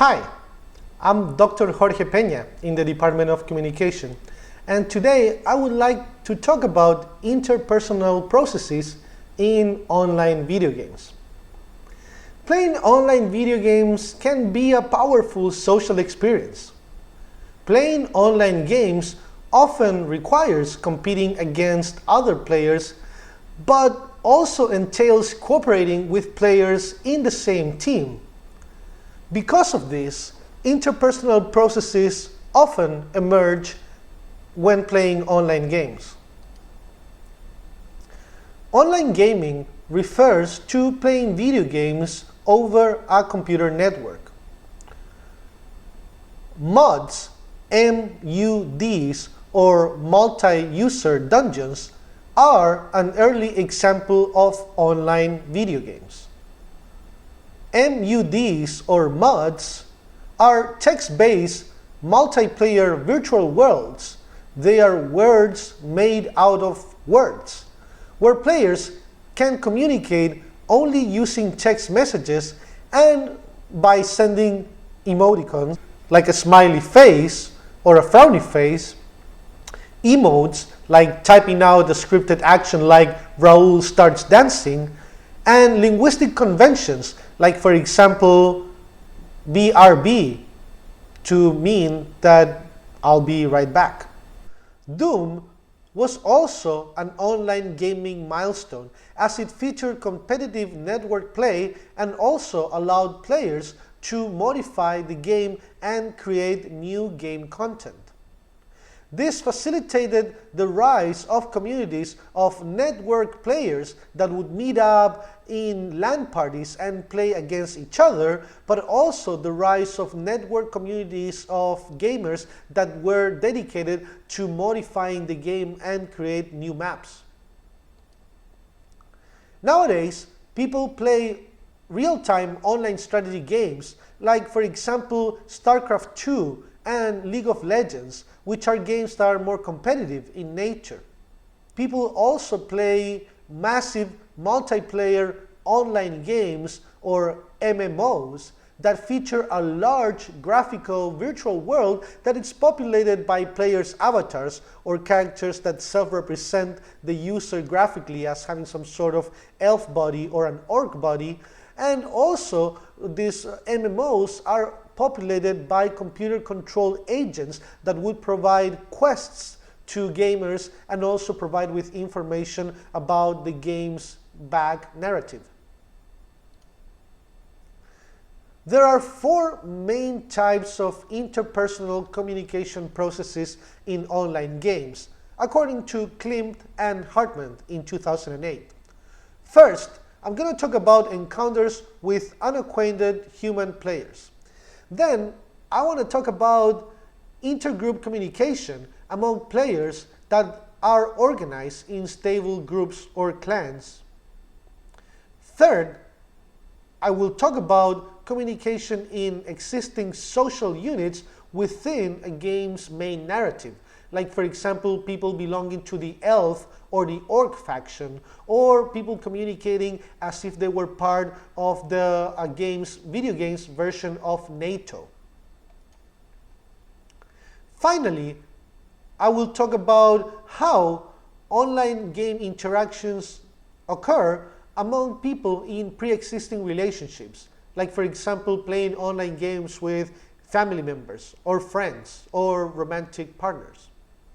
Hi, I'm Dr. Jorge Peña in the Department of Communication, and today I would like to talk about interpersonal processes in online video games. Playing online video games can be a powerful social experience. Playing online games often requires competing against other players, but also entails cooperating with players in the same team. Because of this, interpersonal processes often emerge when playing online games. Online gaming refers to playing video games over a computer network. MUDs, MUDs, or multi-user dungeons are an early example of online video games. MUDs or MUDs are text-based multiplayer virtual worlds. They are worlds made out of words, where players can communicate only using text messages and by sending emoticons like a smiley face or a frowny face, emotes like typing out a scripted action like Raul starts dancing, and linguistic conventions like, for example, BRB to mean that I'll be right back. Doom was also an online gaming milestone as it featured competitive network play and also allowed players to modify the game and create new game content. This facilitated the rise of communities of network players that would meet up in LAN parties and play against each other, but also the rise of network communities of gamers that were dedicated to modifying the game and create new maps. Nowadays, people play real-time online strategy games like, for example, StarCraft 2 and League of Legends, which are games that are more competitive in nature. People also play massive multiplayer online games or MMOs that feature a large graphical virtual world that is populated by players' avatars or characters that self-represent the user graphically as having some sort of elf body or an orc body. And also, these MMOs are populated by computer-controlled agents that would provide quests to gamers and also provide with information about the game's back narrative. There are four main types of interpersonal communication processes in online games, according to Klimt and Hartman in 2008. First, I'm going to talk about encounters with unacquainted human players. Then, I want to talk about intergroup communication among players that are organized in stable groups or clans. Third, I will talk about communication in existing social units within a game's main narrative, like, for example, people belonging to the elf or the orc faction, or people communicating as if they were part of the video game's version of NATO. Finally, I will talk about how online game interactions occur among people in pre-existing relationships, like, for example, playing online games with family members or friends or romantic partners.